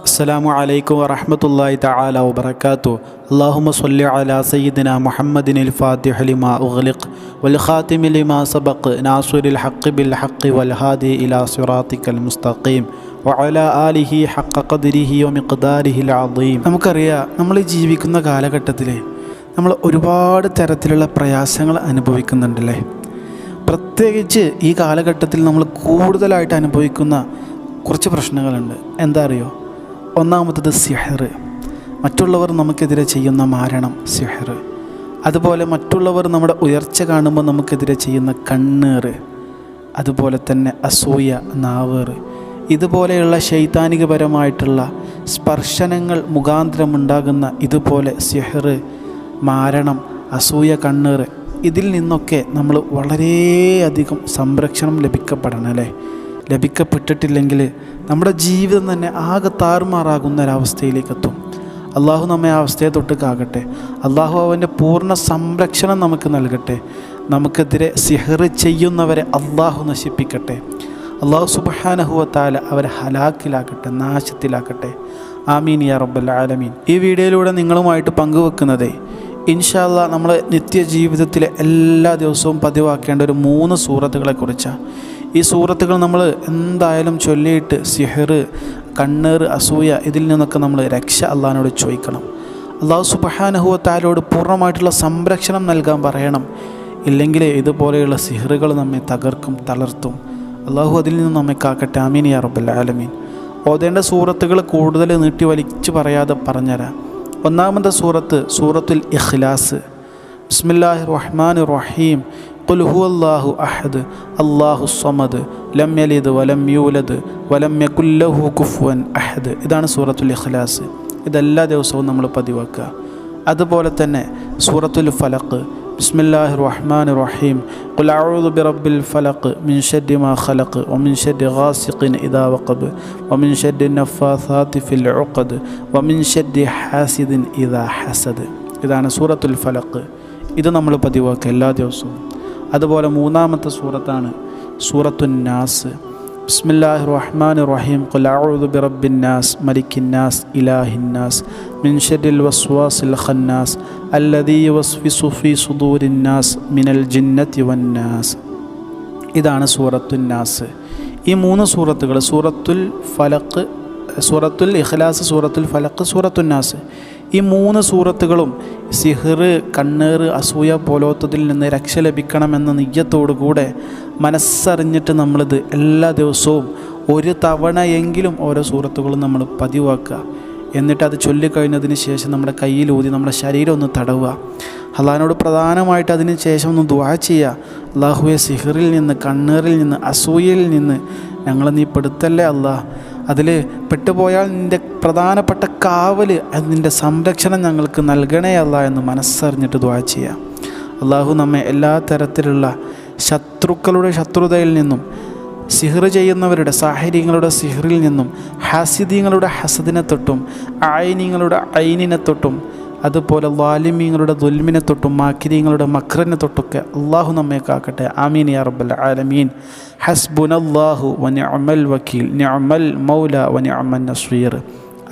അസ്സലാമു അലൈക്കും വറഹ്മത്തുള്ളാഹി തആല വബറകാതുഹു. അല്ലാഹുമ്മ സ്വല്ലി അലാ സയ്യിദിനാ മുഹമ്മദിനിൽ ഫാത്തിഹി ലിമാ ഉഗ്ലിഖ് വൽ ഖാതിമി ലിമാ സബഖ് നാസിറിൽ ഹഖ് ബിൽ ഹഖ് വൽ ഹാദി ഇലാ സിറാത്തിക്കൽ മുസ്തഖീം വഅലാ ആലിഹി ഹഖ ഖദ്രിഹി വമിഖ്ദാരിഹിൽ അദീം. നമുക്കറിയാം, നമ്മൾ ജീവിക്കുന്ന കാലഘട്ടത്തിൽ നമ്മൾ ഒരുപാട് തരത്തിലുള്ള പ്രയാസങ്ങൾ അനുഭവിക്കുന്നുണ്ടല്ലേ. പ്രത്യേകിച്ച് ഈ കാലഘട്ടത്തിൽ നമ്മൾ കൂടുതലായിട്ട് അനുഭവിക്കുന്ന കുറച്ച് പ്രശ്നങ്ങളുണ്ട്. എന്താ അറിയോ? ഒന്നാമത്തത് സിഹർ. മറ്റുള്ളവർ നമുക്കെതിരെ ചെയ്യുന്ന മാരണം സിഹർ. അതുപോലെ മറ്റുള്ളവർ നമ്മുടെ ഉയർച്ച കാണുമ്പോൾ നമുക്കെതിരെ ചെയ്യുന്ന കണ്ണേറ്. അതുപോലെ തന്നെ അസൂയ, നാവേറ്. ഇതുപോലെയുള്ള ശൈതാനികപരമായിട്ടുള്ള സ്പർശനങ്ങൾ മുഖാന്തരമുണ്ടാകുന്ന ഇതുപോലെ സിഹർ, മാരണം, അസൂയ, കണ്ണേറ്, ഇതിൽ നിന്നൊക്കെ നമ്മൾ വളരെയധികം സംരക്ഷണം ലഭിക്കപ്പെടണം അല്ലേ. ലഭിക്കപ്പെട്ടിട്ടില്ലെങ്കിൽ നമ്മുടെ ജീവിതം തന്നെ ആകെ താറുമാറാകുന്ന ഒരവസ്ഥയിലേക്കെത്തും. അള്ളാഹു നമ്മെ ആ അവസ്ഥയെ തൊട്ട് കാകട്ടെ. അള്ളാഹു അവൻ്റെ പൂർണ്ണ സംരക്ഷണം നമുക്ക് നൽകട്ടെ. നമുക്കെതിരെ സിഹർ ചെയ്യുന്നവരെ അള്ളാഹു നശിപ്പിക്കട്ടെ. അള്ളാഹു സുബ്ഹാനഹു വ തആല അവരെ ഹലാക്കിലാക്കട്ടെ, നാശത്തിലാക്കട്ടെ. ആമീൻ യാ റബ്ബൽ ആലമീൻ. ഈ വീഡിയോയിലൂടെ നിങ്ങളുമായിട്ട് പങ്കുവെക്കുന്നത് ഇൻഷാ അല്ലാഹ് നമ്മൾ നിത്യജീവിതത്തിലെ എല്ലാ ദിവസവും പതിവാക്കേണ്ട ഒരു 3 സൂറത്തുകളെക്കുറിച്ചാണ്. ഈ സൂറത്തുകൾ നമ്മൾ എന്തായാലും ചൊല്ലിയിട്ട് സിഹർ, കണ്ണേറ്, അസൂയ ഇതിൽ നിന്നൊക്കെ നമ്മൾ രക്ഷ അള്ളാഹിനോട് ചോദിക്കണം. അള്ളാഹു സുബ്ഹാനഹു വ തആലയോട് പൂർണ്ണമായിട്ടുള്ള സംരക്ഷണം നൽകാൻ പറയണം. ഇല്ലെങ്കിൽ ഇതുപോലെയുള്ള സിഹറുകൾ നമ്മെ തകർക്കും, തളർത്തും. അള്ളാഹു അതിൽ നിന്ന് നമ്മെ കാക്കട്ടെ. ആമീൻ യാ റബ്ബൽ ആലമീൻ. ഓതേണ്ട സൂറത്തുകൾ കൂടുതൽ നീട്ടി വലിച്ചു പറയാതെ പറഞ്ഞുതരാം. ഒന്നാമത്തെ സൂറത്തുൽ ഇഖ്ലാസ്. ബിസ്മില്ലാഹിർ റഹ്മാനിർ റഹീം. ഖുൽ ഹുവല്ലാഹു അഹദ് അല്ലാഹു സ്വമദ് ലം യലിദ് വലം യൂലദ് വലം യകുൽ ലഹു കുഫുവൻ അഹദ്. ഇതാണ് സൂറത്തുൽ ഇഖ്ലാസ്. ഇതെല്ലാ ദിവസവും നമ്മൾ പതിവാക്കുക. അതുപോലെ തന്നെ സൂറത്തുൽ ഫലഖ്. ബിസ്മില്ലാഹിർ റഹ്മാനിർ റഹീം. ഖുൽ അഊദു ബിറബ്ബിൽ ഫലഖ് മിൻ ശർരി മാ ഖലഖ് വമിൻ ശർരി ഗാസിഖിൻ ഇദാ വഖബ് വമിൻ ശർരി നഫ്ഫാസാതി ഫിൽ ഉഖദ് വമിൻ ശർരി ഹാസിദിൻ ഇദാ ഹസദ്. ഇതാണ് സൂറത്തുൽ ഫലഖ്. ഇത് നമ്മൾ പതിവാക്കുക എല്ലാ ദിവസവും. അതുപോലെ മൂന്നാമത്തെ സൂറത്താണ് സൂറത്തുൻ നാസ്. ബിസ്മില്ലാഹിർ റഹ്മാനിർ റഹീം. ഖുൽ അഊദു ബിറബ്ബിൻ നാസ് മലിക്കിൻ നാസ് ഇലാഹിൻ നാസ് മിൻ ശർരിൽ വസ്വാസിൽ ഖന്നാസ് അല്ലദീ യുവസ്വിസു ഫീ സുദൂരിൻ നാസ് മിനൽ ജിന്നത്തി വന്നാസ്. ഇതാണ് സൂറത്തുൻ നാസ്. ഈ 3 സൂറത്തുകൾ, സൂറത്തുൽ ഫലഖ്, സൂറത്തുൽ ഇഖ്ലാസ്, സൂറത്തുൽ ഫലഖ്, സൂറത്തുൻ നാസ്, ഈ 3 സൂറത്തുകളും സിഹർ, കണ്ണേറ്, അസൂയ പോലോത്തതിൽ നിന്ന് രക്ഷ ലഭിക്കണമെന്ന നിയ്യത്തോടുകൂടെ മനസ്സറിഞ്ഞിട്ട് നമ്മളിത് എല്ലാ ദിവസവും ഒരു തവണയെങ്കിലും ഓരോ സൂറത്തുകളും നമ്മൾ പതിവാക്കുക. എന്നിട്ട് അത് ചൊല്ലിക്കഴിഞ്ഞതിന് ശേഷം നമ്മുടെ കയ്യിലൂതി നമ്മുടെ ശരീരം ഒന്ന് തടവുക. അള്ളാഹിനോട് പ്രധാനമായിട്ട് അതിന് ശേഷം ഒന്ന് ദുആ ചെയ്യുക. അള്ളാഹുവെ, സിഹറിൽ നിന്ന്, കണ്ണേറിൽ നിന്ന്, അസൂയയിൽ നിന്ന് ഞങ്ങളെ നീ പെടുത്തല്ലേ അള്ളാഹ്. അതിൽ പെട്ടുപോയാൽ നിൻ്റെ പ്രധാനപ്പെട്ട കാവൽ, നിൻ്റെ സംരക്ഷണം ഞങ്ങൾക്ക് നൽകണേ അല്ലാ എന്ന് മനസ്സറിഞ്ഞിട്ട് ദുആ ചെയ്യുക. അള്ളാഹു നമ്മെ എല്ലാ തരത്തിലുള്ള ശത്രുക്കളുടെ ശത്രുതയിൽ നിന്നും, സിഹർ ചെയ്യുന്നവരുടെ, സാഹിര്യങ്ങളുടെ സിഹറിൽ നിന്നും, ഹാസിദീങ്ങളുടെ ഹസദിനെ തൊട്ടും, ആയിനീങ്ങളുടെ ഐനിനെ തൊട്ടും, അതുപോലെ ലാലിമീങ്ങളുടെ ദുൽമിനെ തൊട്ടും, മാക്കിരീങ്ങളുടെ മക്രനെ തൊട്ടൊക്കെ അള്ളാഹു നമ്മെ കാക്കട്ടെ. ആമീൻ യാ റബ്ബൽ ആലമീൻ. ഹസ്ബുനല്ലാഹു വനിഅമൽ വക്കീൽ നിഅമൽ മൗല വനിഅമൻ നസ്വീർ.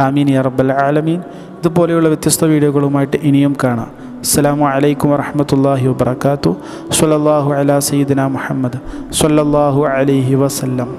ആമീൻ യാ റബ്ബൽ ആലമീൻ. ഇതുപോലെയുള്ള വ്യത്യസ്ത വീഡിയോകളുമായിട്ട് ഇനിയും കാണാം. അസ്സലാമു അലൈക്കും വറഹ്മത്തുള്ളാഹി വബറകാതുഹു. സ്വല്ലല്ലാഹു അലാ സയ്യിദിനാ മുഹമ്മദ് സ്വല്ലല്ലാഹു അലൈഹി വസല്ലം.